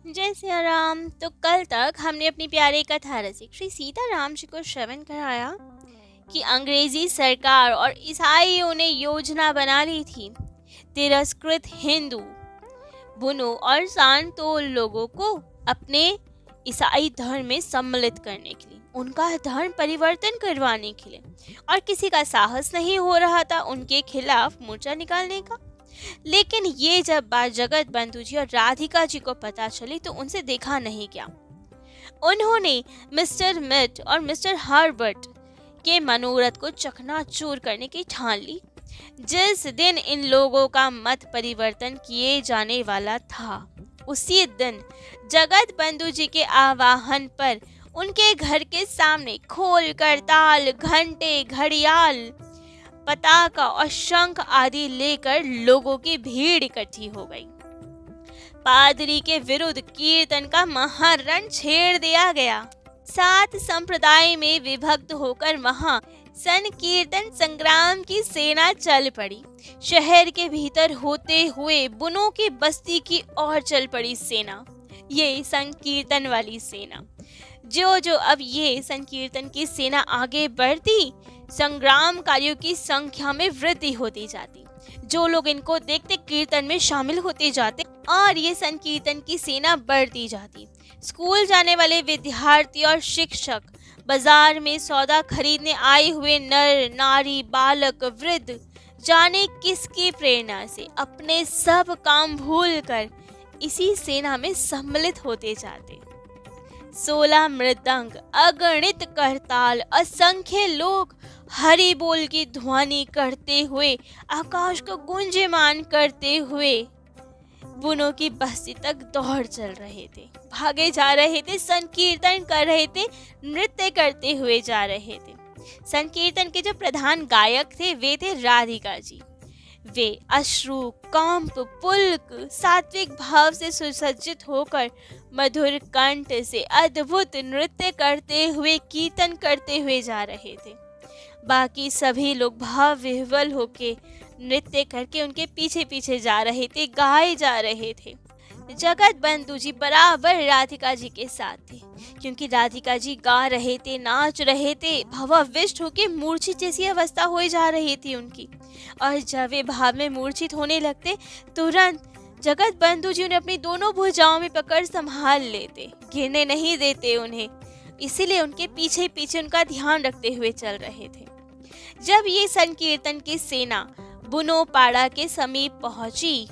जय सिया राम। तो कल तक हमने अपनी प्यारे कथा रसिक श्री सीताराम जी को श्रवण कराया कि अंग्रेजी सरकार और ईसाइयों ने योजना बना ली थी तिरस्कृत हिंदू, बुनो और सांतोल लोगों को अपने ईसाई धर्म में सम्मिलित करने के लिए, उनका धर्म परिवर्तन करवाने के लिए, और किसी का साहस नहीं हो रहा था उनके खिलाफ मोर्चा निकालने का। लेकिन ये जब बात जगत बंधु जी और राधिका जी को पता चली तो उनसे देखा नहीं गया। उन्होंने मिस्टर मिट और मिस्टर हर्बर्ट के मनोरथ को चकनाचूर करने की ठान ली। जिस दिन इन लोगों का मत परिवर्तन किए जाने वाला था, उसी दिन जगत बंधु जी के आवाहन पर उनके घर के सामने खोल कर ताल, घंटे, घड़ियाल, पताका और शंख आदि लेकर लोगों की भीड़ इकट्ठी हो गई। पादरी के विरुद्ध कीर्तन का महारण छेड़ दिया गया। 7 संप्रदाय में विभक्त होकर वहां संकीर्तन संग्राम की सेना चल पड़ी। शहर के भीतर होते हुए बुनों की बस्ती की ओर चल पड़ी सेना, ये संकीर्तन वाली सेना। जो अब ये संकीर्तन की सेना आगे बढ़ती, संग्रामकारियों की संख्या में वृद्धि होती जाती। जो लोग इनको देखते कीर्तन में शामिल होते जाते और ये संकीर्तन की सेना बढ़ती जाती। स्कूल जाने वाले विद्यार्थी और शिक्षक, बाजार में सौदा खरीदने आए हुए नर नारी, बालक, वृद्ध, जाने किसकी प्रेरणा से अपने सब काम भूलकर इसी सेना में सम्मिलित होते जाते। 16 मृदंग, अगणित करताल, असंख्य लोग हरि बोल की ध्वनि करते हुए, आकाश को गुंजयमान करते हुए बुनों की बस्ती तक दौड़ चल रहे थे, भागे जा रहे थे, संकीर्तन कर रहे थे, नृत्य करते हुए जा रहे थे। संकीर्तन के जो प्रधान गायक थे वे थे राधिका जी। वे अश्रु, कंप, पुलक, सात्विक भाव से सुसज्जित होकर मधुर कंठ से अद्भुत नृत्य करते हुए, कीर्तन करते हुए जा रहे थे। बाकी सभी लोग भाव विह्वल होके नृत्य करके उनके पीछे पीछे जा रहे थे, गाए जा रहे थे। जगत बंधु जी बराबर राधिका जी के साथ थे, क्योंकि राधिका जी गा रहे थे, नाच रहे थे, भावाविष्ट होके मूर्छित जैसी अवस्था हो जा रही थी उनकी। और जब वे भाव में मूर्छित होने लगते, तुरंत जगत बंधु जी उन्हें अपनी दोनों भुजाओं में पकड़ संभाल लेते, गिरने नहीं देते उन्हें। इसीलिए उनके पीछे पीछे उनका ध्यान रखते हुए चल रहे थे। जब ये संकीर्तन की सेना बुनोपाड़ा के समीप पहुंची,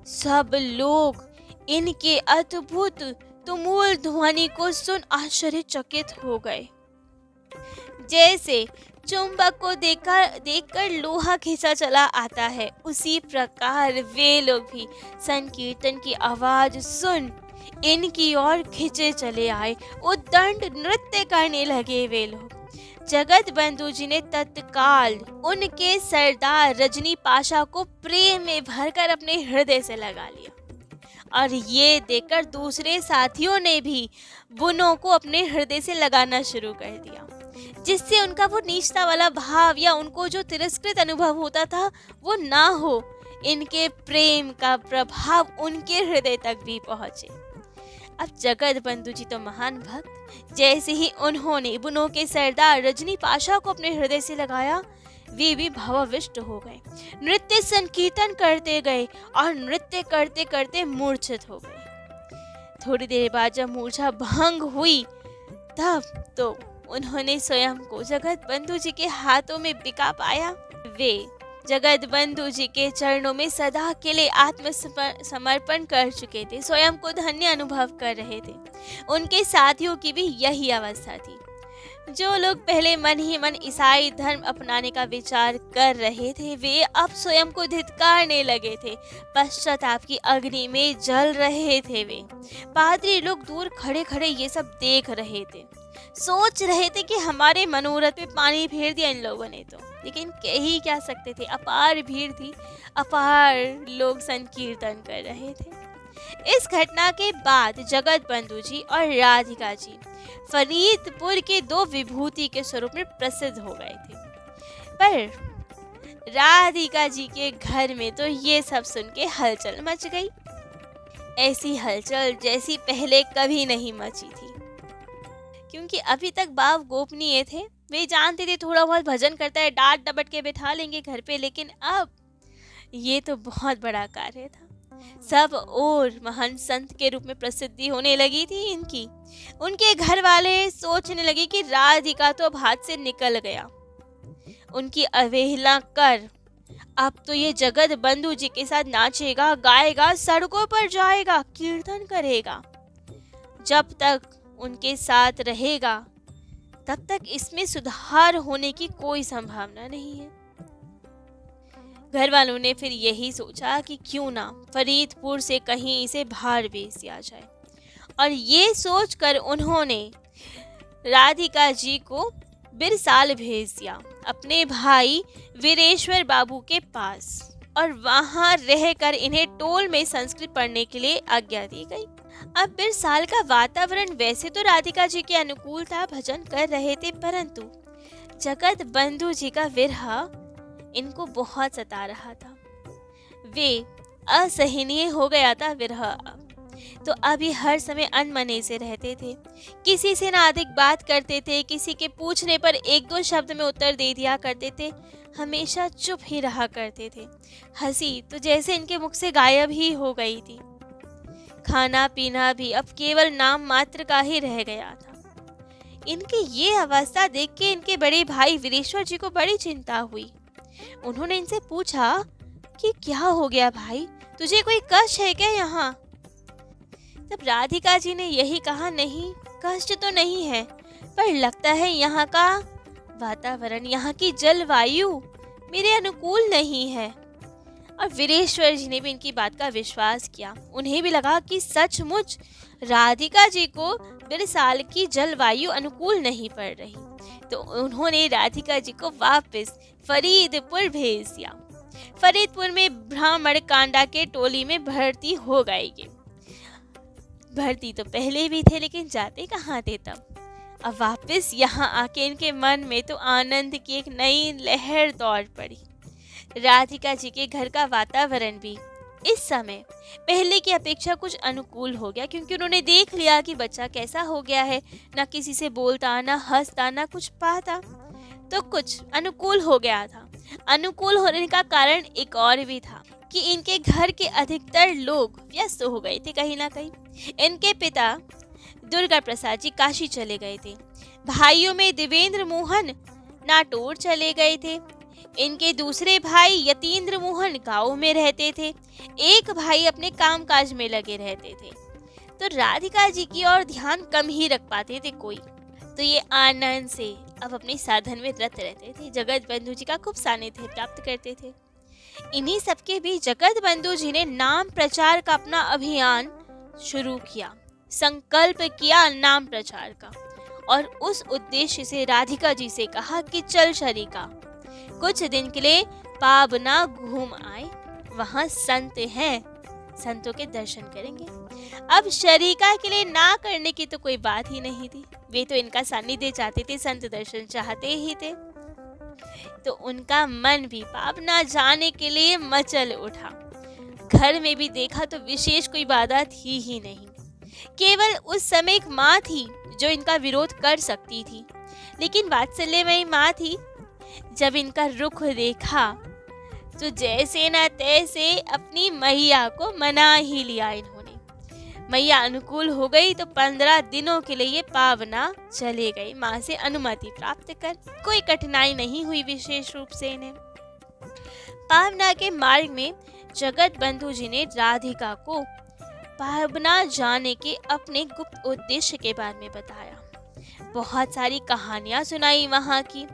सब लोग इनके अद्भुत तुमुल ध्वनि को सुन आश्चर्यचकित हो गए। जैसे चुंबक को देखकर लोहा खींचा चला आता है, उसी प्रकार वे लोग भी संकीर्तन की आवाज सुन इनकी ओर खींचे चले आए। उद्दंड नृत्य करने लगे वे लोग। जगत बंधु जी ने तत्काल उनके सरदार रजनी पाशा को प्रेम में भरकर अपने हृदय से लगा लिया, और ये देखकर दूसरे साथियों ने भी बुनों को अपने हृदय से लगाना शुरू कर दिया, जिससे उनका वो नीचता वाला भाव या उनको जो तिरस्कृत अनुभव होता था वो ना हो। इनके प्रेम का प्रभाव उनके हृदय तक भी पहुंचे। अब जगत बंधु जी तो महान भक्त, जैसे ही उन्होंने बुनों के सरदार रजनी पाशा को अपने हृदय से लगाया, वे भी भावाविष्ट हो गए, नृत्य संकीर्तन करते गए और नृत्य करते करते मूर्छित हो गए। थोड़ी देर बाद जब मूर्छा भंग हुई, तब तो उन्होंने स्वयं को जगत बंधु जी के हाथों में बिका पाया। वे जगत बंधु जी के चरणों में सदा के लिए आत्मसमर्पण कर चुके थे, स्वयं को धन्य अनुभव कर रहे थे। उनके साथियों की भी यही अवस्था थी। जो लोग पहले मन ही मन ईसाई धर्म अपनाने का विचार कर रहे थे, वे अब स्वयं को धिक्कारने लगे थे, पश्चाताप की अग्नि में जल रहे थे। वे पादरी लोग दूर खड़े खड़े ये सब देख रहे थे, सोच रहे थे कि हमारे मनोरथ पे पानी फेर दिया इन लोगों ने तो, लेकिन कह ही क्या सकते थे। अपार भीड़ थी, अपार लोग संकीर्तन कर रहे थे। इस घटना के बाद जगत बंधु जी और राधिका जी फरीदपुर के 2 विभूति के स्वरूप में प्रसिद्ध हो गए थे। पर राधिका जी के घर में तो ये सब सुन के हलचल मच गई। ऐसी हलचल जैसी पहले कभी नहीं मची थी, क्योंकि अभी तक बाप गोपनीय थे। वे जानते थे थोड़ा बहुत भजन करता है, डांट डपट के बिठा लेंगे घर पे, लेकिन अब ये तो बहुत बड़ा कार्य था। सब और महान संत के रूप में प्रसिद्धि होने लगी थी इनकी। उनके घर वाले सोचने लगे कि राधिका तो अब हाथ से निकल गया, उनकी अवहेलना कर अब तो ये जगत बंधु जी के साथ नाचेगा, गाएगा, सड़कों पर जाएगा, कीर्तन करेगा। जब तक उनके साथ रहेगा तब तक इसमें सुधार होने की कोई संभावना नहीं है। घर वालों ने फिर यही सोचा कि क्यों ना फरीदपुर से कहीं इसे बाहर भेज दिया जाए, और ये सोचकर उन्होंने राधिका जी को बिरसाल भेज दिया अपने भाई वीरेश्वर बाबू के पास, और वहां रहकर इन्हें टोल में संस्कृत पढ़ने के लिए आज्ञा दी गई। अब बिरसाल का वातावरण वैसे तो राधिका जी के अनुकूल था, भजन कर रहे थे, परंतु जगत बंधु जी का विरह इनको बहुत सता रहा था। वे असहनीय हो गया था विरह। तो अभी हर समय अनमने से रहते थे, किसी से ना अधिक बात करते थे, किसी के पूछने पर एक दो शब्द में उत्तर दे दिया करते थे, हमेशा चुप ही रहा करते थे। हंसी तो जैसे इनके मुख से गायब ही हो गई थी। खाना पीना भी अब केवल नाम मात्र का ही रह गया था। इनकी ये अवस्था देख के इनके बड़े भाई वीरेश्वर जी को बड़ी चिंता हुई। उन्होंने इनसे पूछा कि क्या हो गया भाई, तुझे कोई कष्ट है क्या यहाँ? तब राधिका जी ने यही कहा, नहीं कष्ट तो नहीं है, पर लगता है यहाँ का वातावरण, यहाँ की जलवायु मेरे अनुकूल नहीं है। और वीरेश्वर जी ने भी इनकी बात का विश्वास किया। उन्हें भी लगा कि सचमुच राधिका जी को बिरसाल की जलवायु अनुकूल नहीं पड़ रही, तो उन्होंने राधिका जी को वापस फरीदपुर भेज दिया। फरीदपुर में ब्राह्मण कांडा के टोली में भर्ती हो गए। भर्ती तो पहले भी थे, लेकिन जाते कहाँ थे तब। अब वापस यहाँ आके इनके मन में तो आनंद की एक नई लहर दौड़ पड़ी। राधिका जी के घर का वातावरण भी इस समय पहले की अपेक्षा कुछ अनुकूल हो गया, क्योंकि उन्होंने देख लिया कि बच्चा कैसा हो गया है, ना किसी से बोलता, ना हंसता, ना कुछ पाता, तो कुछ अनुकूल हो गया था। अनुकूल होने का कारण एक और भी था कि इनके घर के अधिकतर लोग व्यस्त हो गए थे कहीं ना कहीं। इनके पिता दुर्गा प्रसाद जी काशी चले गए थे, भाइयों में देवेंद्र मोहन नाटोर चले गए थे, इनके दूसरे भाई यतीन्द्र मोहन गांव में रहते थे, एक भाई अपने कामकाज में लगे रहते थे। तो राधिका जी की ओर ध्यान कम ही रख पाते थे कोई। तो ये आनंद से अब अपने साधन में रत रहते थे, जगत बंधु जी का खूब सानिध्य प्राप्त करते थे। इन्हीं सबके बीच जगत बंधु जी ने नाम प्रचार का अपना अभियान शुरू किया, संकल्प किया नाम प्रचार का, और उस उद्देश्य से राधिका जी से कहा कि चल शरीका, कुछ दिन के लिए पावना घूम आए, वहां संत हैं, संतों के दर्शन करेंगे। अब शरीका के लिए ना करने की तो कोई बात ही नहीं थी, वे तो इनका सानिध्य चाहते थे, संत दर्शन चाहते ही थे। तो उनका मन भी पावना जाने के लिए मचल उठा। घर में भी देखा तो विशेष कोई बाधा थी ही नहीं, केवल उस समय एक माँ थी जो इनका विरोध कर सकती थी, लेकिन वात्सल्यमयी माँ थी। जब इनका रुख देखा तो जैसे न तैसे अपनी मैया को मना ही लिया इन्होंने। मैया अनुकूल हो गई तो 15 दिनों के लिए ये पावना चले गए, माँ से अनुमति प्राप्त कर। कोई कठिनाई नहीं हुई विशेष रूप से इन्हें। पावना के मार्ग में जगत बंधु जी ने राधिका को पावना जाने के अपने गुप्त उद्देश्य के बारे में बताया। बहुत सारी कहानियां सुनाई वहां की।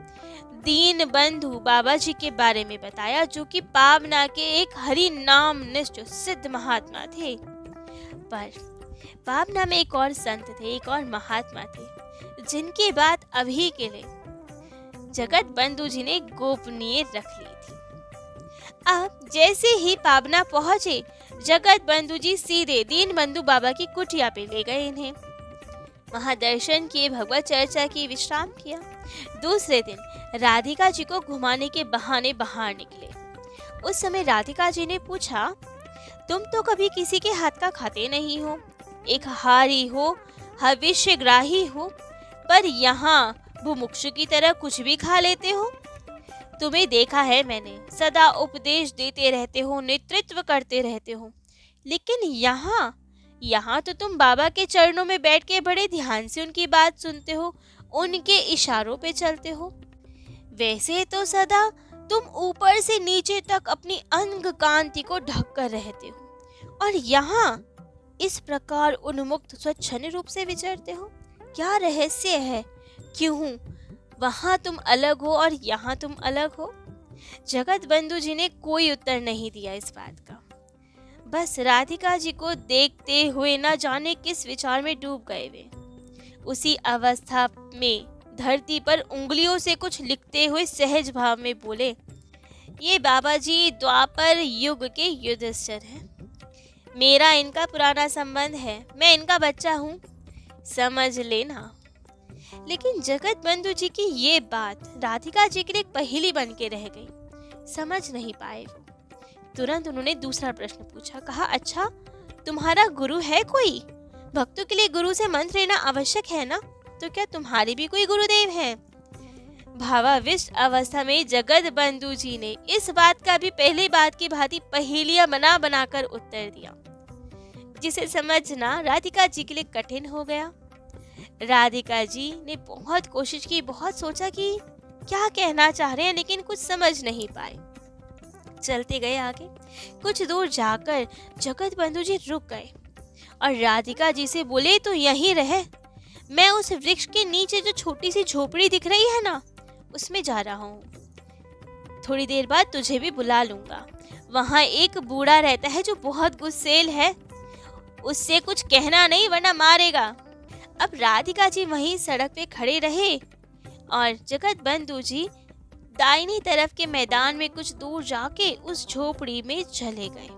दीन बंधु बाबा जी के बारे में बताया, जो कि पावना के एक हरि नाम निष्ठ सिद्ध महात्मा थे। पर पावना में एक और संत थे, एक और महात्मा थे, जिनकी बात अभी के लिए जगत बंधु जी ने गोपनीय रख ली थी। अब जैसे ही पावना पहुंचे, जगत बंधु जी सीधे दीन बंधु बाबा की कुटिया पे ले गए इन्हें। वहां दर्शन किए, भगवत चर्चा की, विश्राम किया। दूसरे दिन राधिका जी को घुमाने के बहाने बाहर निकले। उस समय राधिका जी ने पूछा, तुम तो कभी किसी के हाथ का खाते नहीं हो, एक हारी हो, भविष्यग्राही हो, पर यहाँ बुमुक्षु की तरह कुछ भी खा लेते हो। तुम्हें देखा है मैंने, सदा उपदेश देते रहते हो, नेतृत्व करते रहते हो, लेकिन यहाँ तो तुम बाबा के चरणों में बैठ के बड़े ध्यान से उनकी बात सुनते हो, उनके इशारों पे चलते हो। वैसे तो सदा तुम ऊपर से नीचे तक अपनी अंग कांति को ढक कर रहते हो, और यहाँ इस प्रकार उन्मुक्त स्वच्छंद रूप से विचरते हो। क्या रहस्य है? क्यों वहां तुम अलग हो और यहाँ तुम अलग हो? जगत बंधु जी ने कोई उत्तर नहीं दिया इस बात का, बस राधिका जी को देखते हुए न जाने किस विचार में डूब गए वे। उसी अवस्था में धरती पर उंगलियों से कुछ लिखते हुए सहज भाव में बोले, ये बाबा जी द्वापर युग के युधिष्ठिर हैं। मेरा इनका पुराना संबंध है, मैं इनका बच्चा हूँ, समझ लेना। लेकिन जगत बंधु जी की ये बात राधिका जी के लिए पहेली बन के रह गई, समझ नहीं पाए वो। तुरंत उन्होंने दूसरा प्रश्न पूछा, कहा, अच्छा तुम्हारा गुरु है कोई? भक्तों के लिए गुरु से मंत्र लेना आवश्यक है ना, तो क्या तुम्हारे भी कोई गुरुदेव हैं? भावाविष्ट अवस्था में जगत बंधु जी ने इस बात का भी पहली बात की भांति पहेलियां बना बनाकर उत्तर दिया, जिसे समझना राधिका जी के लिए कठिन हो गया। राधिका जी ने बहुत कोशिश की, बहुत सोचा कि क्या कहना चाह रहे हैं, लेकिन कुछ समझ नहीं पाए। चलते गए आगे। कुछ दूर जाकर जगत बंधु जी रुक गए और राधिका जी से बोले, तो यहीं रहे, मैं उस वृक्ष के नीचे जो छोटी सी झोपड़ी दिख रही है ना, उसमें जा रहा हूँ। थोड़ी देर बाद तुझे भी बुला लूंगा। वहाँ एक बूढ़ा रहता है जो बहुत गुस्सेल है, उससे कुछ कहना नहीं वरना मारेगा। अब राधिका जी वहीं सड़क पे खड़े रहे और जगत बंधु जी दाहिनी तरफ के मैदान में कुछ दूर जाके उस झोपड़ी में चले गए।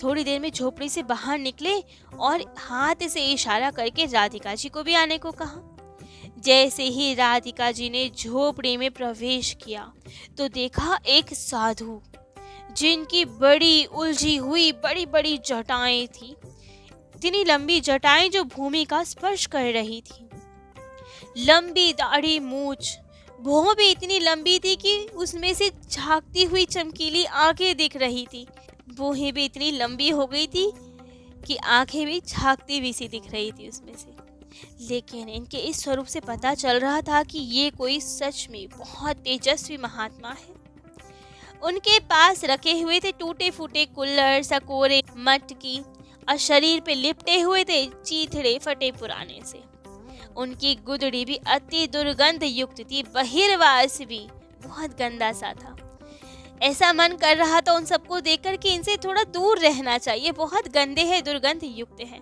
थोड़ी देर में झोपड़ी से बाहर निकले और हाथ से इशारा करके राधिका जी को भी आने को कहा। जैसे ही राधिका जी ने झोपड़ी में प्रवेश किया तो देखा एक साधु, जिनकी बड़ी उलझी हुई बड़ी बड़ी जटाएं थी, इतनी लंबी जटाएं जो भूमि का स्पर्श कर रही थी। लंबी दाढ़ी, मूछ, भौं भी इतनी लंबी थी कि उसमें से झांकती हुई चमकीली आंखें दिख रही थी। भौहें भी इतनी लंबी हो गई थी कि आंखें भी झांकती हुई सी दिख रही थी उसमें से। लेकिन इनके इस स्वरूप से पता चल रहा था कि ये कोई सच में बहुत तेजस्वी महात्मा है। उनके पास रखे हुए थे टूटे फूटे कुल्हड़, सकोरे, मटकी और शरीर पे लिपटे हुए थे चीथड़े फटे पुराने से। उनकी गुदड़ी भी अति दुर्गंध युक्त थी, बहिर्वास भी बहुत गंदा सा था। ऐसा मन कर रहा था उन सबको देखकर कि इनसे थोड़ा दूर रहना चाहिए, बहुत गंदे हैं, दुर्गंध युक्त हैं।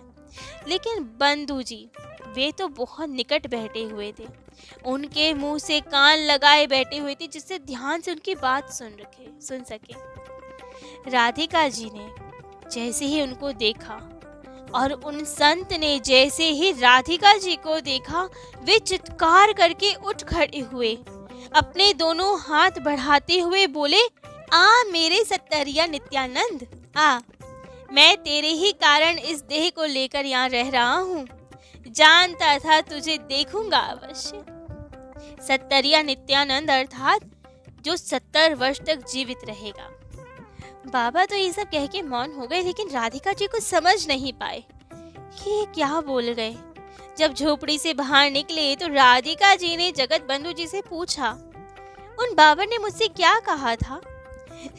लेकिन बंधु जी वे तो बहुत निकट बैठे हुए थे, उनके मुंह से कान लगाए बैठे हुए थे, जिससे ध्यान से उनकी बात सुन सके। राधिका जी ने जैसे ही उनको देखा और उन संत ने जैसे ही राधिका जी को देखा, वे चित्कार करके उठ खड़े हुए, अपने दोनों हाथ बढ़ाते हुए बोले, आ मेरे सत्तरिया नित्यानंद, आ, मैं तेरे ही कारण इस देह को लेकर यहाँ रह रहा हूँ। जानता था तुझे देखूंगा अवश्य। सत्तरिया नित्यानंद अर्थात जो 70 वर्ष तक जीवित रहेगा। बाबा तो ये सब कह के मौन हो गए, लेकिन राधिका जी कुछ समझ नहीं पाए कि ये क्या बोल गए। जब झोपड़ी से बाहर निकले तो राधिका जी ने जगत बंधु जी से पूछा, उन बाबा ने मुझसे क्या कहा था?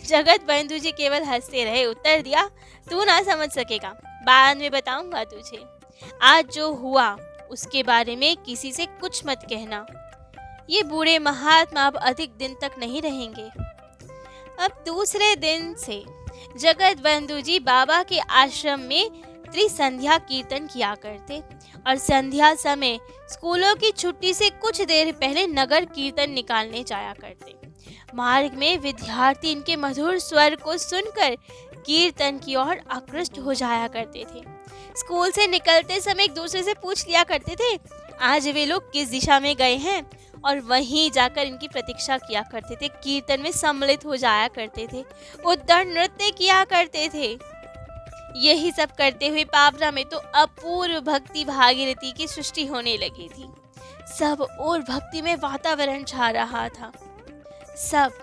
जगत बंधु जी केवल हंसते रहे, उत्तर दिया, तू ना समझ सकेगा, बाद में बताऊंगा तुझे। आज जो हुआ उसके बारे में किसी से कुछ मत कहना। ये बूढ़े महात्मा अब अधिक दिन तक नहीं रहेंगे। अब दूसरे दिन से जगत बंधु जी बाबा के आश्रम में त्रिसंध्या कीर्तन किया करते और संध्या समय स्कूलों की छुट्टी से कुछ देर पहले नगर कीर्तन निकालने जाया करते। मार्ग में विद्यार्थी इनके मधुर स्वर को सुनकर कीर्तन की ओर आकृष्ट हो जाया करते थे। स्कूल से निकलते समय एक दूसरे से पूछ लिया करते थे, आज वे लोग किस दिशा में गए हैं, और वहीं जाकर इनकी प्रतीक्षा किया करते थे। कीर्तन में सम्मिलित हो जाया करते थे, उद्दंड नृत्य किया करते थे। यही सब करते हुए पावना में तो अपूर्व भक्ति भागीरथी की सृष्टि होने लगी थी। सब और भक्ति में वातावरण छा रहा था। सब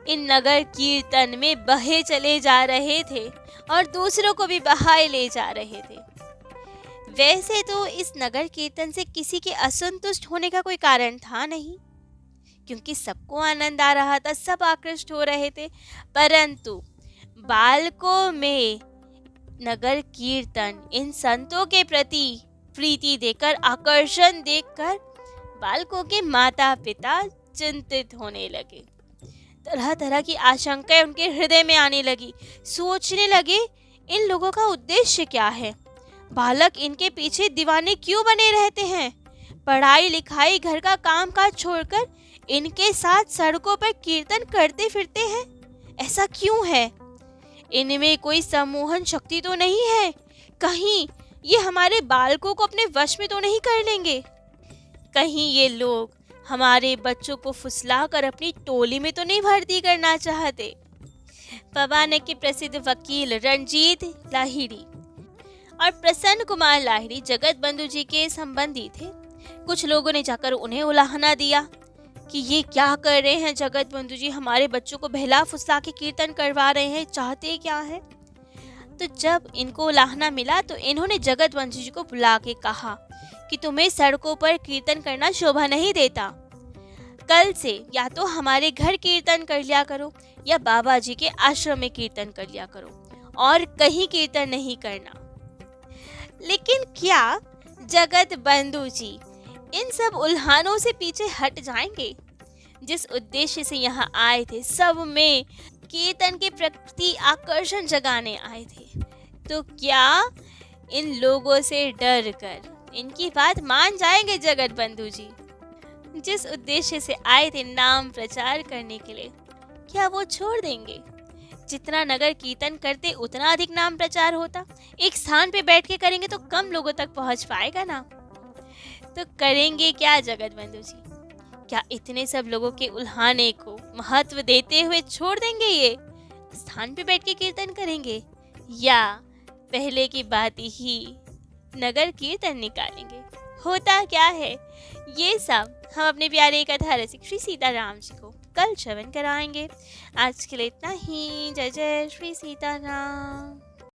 इन नगर कीर्तन में बहे चले जा रहे थे और दूसरों को भी बहाए ले जा रहे थे। वैसे तो इस नगर कीर्तन से किसी के असंतुष्ट होने का कोई कारण था नहीं, क्योंकि सबको आनंद आ रहा था, सब आकृष्ट हो रहे थे। परंतु बालकों में नगर कीर्तन इन संतों के प्रति प्रीति देकर, आकर्षण देखकर बालकों के माता पिता चिंतित होने लगे। तरह तरह की आशंकाएं उनके हृदय में आने लगी। सोचने लगे, इन लोगों का उद्देश्य क्या है? बालक इनके पीछे दीवाने क्यों बने रहते हैं? पढ़ाई लिखाई घर का काम काज छोड़कर इनके साथ सड़कों पर कीर्तन करते फिरते हैं, ऐसा क्यों है? इनमें कोई सम्मोहन शक्ति तो नहीं है? कहीं ये हमारे बालकों को अपने वश में तो नहीं कर लेंगे? कहीं ये लोग हमारे बच्चों को फुसलाकर अपनी टोली में तो नहीं भर्ती करना चाहते? पवाना के प्रसिद्ध वकील रणजीत लाहिड़ी और प्रसन्न कुमार लाहिड़ी जगत बंधु जी के संबंधी थे। कुछ लोगों ने जाकर उन्हें उलाहना दिया कि ये क्या कर रहे हैं जगत बंधु जी, हमारे बच्चों को बहला फुसला के कीर्तन करवा रहे हैं, चाहते क्या है? तो जब इनको उलाहना मिला तो इन्होंने जगत बंधु जी को बुला के कहा कि तुम्हें सड़कों पर कीर्तन करना शोभा नहीं देता। कल से या तो हमारे घर कीर्तन कर लिया करो या बाबा जी के आश्रम में कीर्तन कर लिया करो, और कहीं कीर्तन नहीं करना। लेकिन क्या जगत बंधु जी इन सब उल्हानों से पीछे हट जाएंगे? जिस उद्देश्य से यहाँ आए थे, सब में कीर्तन के प्रति आकर्षण जगाने आए थे, तो क्या इन लोगों से डर कर इनकी बात मान जाएंगे जगत बंधु जी? जिस उद्देश्य से आए थे नाम प्रचार करने के लिए, क्या वो छोड़ देंगे? जितना नगर कीर्तन करते उतना अधिक नाम प्रचार होता। एक स्थान पे बैठ के करेंगे तो कम लोगों तक पहुंच पाएगा ना। तो करेंगे क्या जगत बंधु जी? क्या इतने सब लोगों के उल्हाने को महत्व देते हुए छोड़ देंगे? ये स्थान पे बैठ के कीर्तन करेंगे या पहले की बात ही नगर कीर्तन निकालेंगे? होता क्या है, ये सब हम अपने प्यारे कथा रसिक श्री सीताराम जी को कल श्रवण कराएंगे। आज के लिए इतना ही। जय जय श्री सीताराम।